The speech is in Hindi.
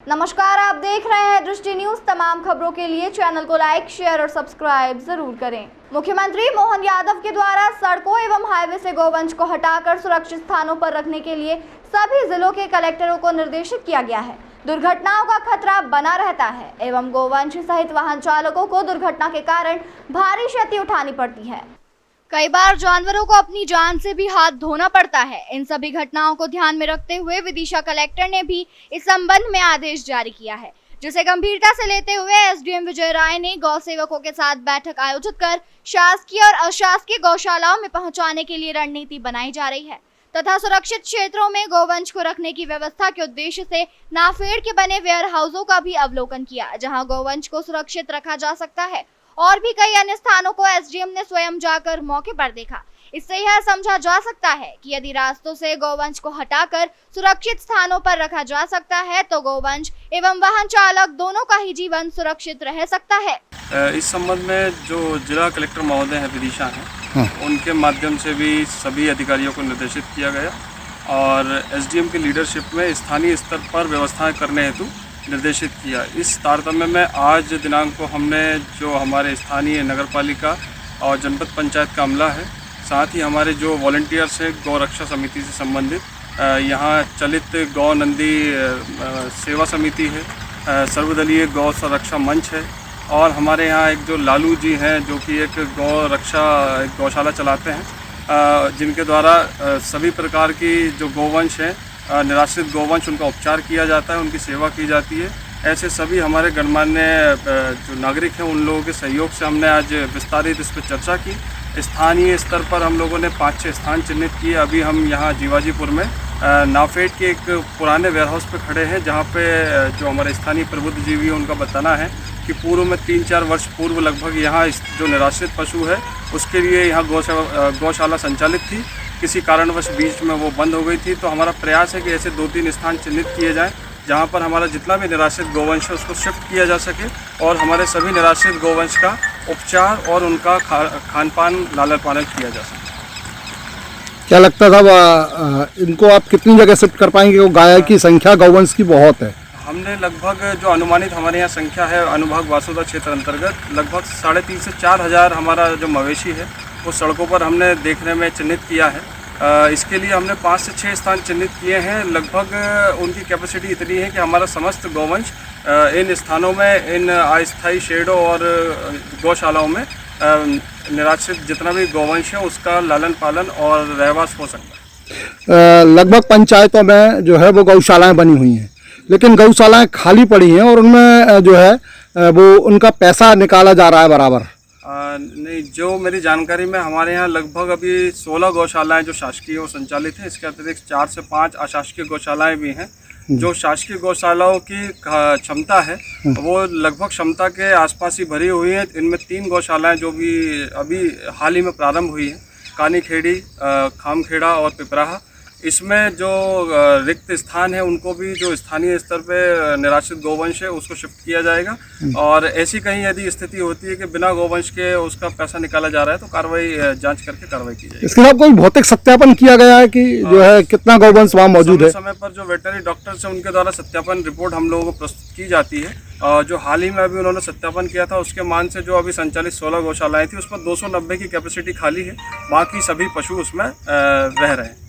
नमस्कार, आप देख रहे हैं दृष्टि न्यूज। तमाम खबरों के लिए चैनल को लाइक, शेयर और सब्सक्राइब जरूर करें। मुख्यमंत्री मोहन यादव के द्वारा सड़कों एवं हाईवे से गौवंश को हटाकर सुरक्षित स्थानों पर रखने के लिए सभी जिलों के कलेक्टरों को निर्देशित किया गया है। दुर्घटनाओं का खतरा बना रहता है एवं गौवंश सहित वाहन चालकों को दुर्घटना के कारण भारी क्षति उठानी पड़ती है। कई बार जानवरों को अपनी जान से भी हाथ धोना पड़ता है। इन सभी घटनाओं को ध्यान में रखते हुए विदिशा कलेक्टर ने भी इस संबंध में आदेश जारी किया है, जिसे गंभीरता से लेते हुए एसडीएम विजय राय ने गौ सेवकों के साथ बैठक आयोजित कर शासकीय और अशासकीय गौशालाओं में पहुंचाने के लिए रणनीति बनाई जा रही है तथा सुरक्षित क्षेत्रों में गौवंश को रखने की व्यवस्था के उद्देश्य से नाफेड के बने वेयर हाउसों का भी अवलोकन किया, जहां गौवंश को सुरक्षित रखा जा सकता है। और भी कई अन्य स्थानों को एसडीएम ने स्वयं जाकर मौके पर देखा। इससे यह समझा जा सकता है कि यदि रास्तों से गौवंश को हटाकर सुरक्षित स्थानों पर रखा जा सकता है तो गौवंश एवं वाहन चालक दोनों का ही जीवन सुरक्षित रह सकता है। इस संबंध में जो जिला कलेक्टर महोदय हैं विदिशा हैं, उनके माध्यम से भी सभी अधिकारियों को निर्देशित किया गया और एसडीएम की लीडरशिप में स्थानीय स्तर पर व्यवस्थाएं करने हेतु निर्देशित किया। इस तारतम्य में आज दिनांक को हमने जो हमारे स्थानीय नगरपालिका और जनपद पंचायत का अमला है, साथ ही हमारे जो वॉलंटियर्स हैं गौ रक्षा समिति से संबंधित, यहाँ चलित गौ नंदी सेवा समिति है, सर्वदलीय गौ संरक्षा मंच है और हमारे यहाँ एक जो लालू जी हैं जो कि एक गौ रक्षा गौशाला चलाते हैं, जिनके द्वारा सभी प्रकार की जो गौवंश हैं, निराश्रित गौवंश, उनका उपचार किया जाता है, उनकी सेवा की जाती है। ऐसे सभी हमारे गणमान्य जो नागरिक हैं उन लोगों के सहयोग से हमने आज विस्तारित इस पर चर्चा की। स्थानीय स्तर पर हम लोगों ने 5-6 स्थान चिन्हित किए। अभी हम यहाँ जीवाजीपुर में नाफेड के एक पुराने वेयरहाउस पे खड़े हैं, जहाँ पे जो हमारे स्थानीय प्रबुद्ध जीवी हैं उनका बताना है कि पूर्व में 3-4 वर्ष पूर्व लगभग यहाँ जो निराश्रित पशु है उसके लिए यहाँ गौशाला संचालित थी। किसी कारणवश बीच में वो बंद हो गई थी। तो हमारा प्रयास है कि ऐसे 2-3 स्थान चिन्हित किए जाएं जहाँ पर हमारा जितना भी निराश्रित गौवंश है उसको शिफ्ट किया जा सके और हमारे सभी निराश्रित गौवंश का उपचार और उनका खान पान लालन पालन किया जा सके। क्या लगता था इनको आप कितनी जगह शिफ्ट कर पाएंगे? वो गाय की संख्या गौवंश की बहुत है। हमने लगभग जो अनुमानित हमारे यहाँ संख्या है अनुभाग वासुदा क्षेत्र अंतर्गत लगभग 3,500 से 4,000 हमारा जो मवेशी है वो सड़कों पर हमने देखने में चिन्हित किया है। इसके लिए हमने 5 से 6 स्थान चिन्हित किए हैं। लगभग उनकी कैपेसिटी इतनी है कि हमारा समस्त गौवंश इन स्थानों में, इन अस्थायी शेडों और गौशालाओं में निराश्रित जितना भी गौवंश है उसका लालन पालन और रहवास हो सकता है। लगभग पंचायतों में जो है वो गौशालाएं बनी हुई हैं, लेकिन गौशालाएं खाली पड़ी हैं और उनमें जो है वो उनका पैसा निकाला जा रहा है बराबर। नहीं, जो मेरी जानकारी में हमारे यहाँ लगभग अभी 16 गौशालाएं जो शासकीय और संचालित हैं। इसके अतिरिक्त 4 से 5 अशासकीय गौशालाएं भी हैं। जो शासकीय गौशालाओं की क्षमता है वो लगभग क्षमता के आसपास ही भरी हुई है। इनमें 3 गौशालाएं जो भी अभी हाल ही में प्रारंभ हुई हैं, कानीखेड़ी, खामखेड़ा और पिपराहा। इसमें जो रिक्त स्थान है उनको भी जो स्थानीय स्तर पे निराश्रित गौवंश है उसको शिफ्ट किया जाएगा और ऐसी कहीं यदि स्थिति होती है कि बिना गौवंश के उसका पैसा निकाला जा रहा है तो कार्रवाई जांच करके कार्रवाई की जाएगी। इसके साथ कोई भौतिक सत्यापन किया गया है कि जो है कितना गौवंश वहाँ मौजूद है? समय पर जो वेटनरी डॉक्टर्स हैं उनके द्वारा सत्यापन रिपोर्ट हम लोगों को प्रस्तुत की जाती है। जो हाल ही में अभी उन्होंने सत्यापन किया था उसके मान से जो अभी संचालित 16 गौशालाएं थी उसमें 290 की कैपेसिटी खाली है, बाकी सभी पशु उसमें रह रहे हैं।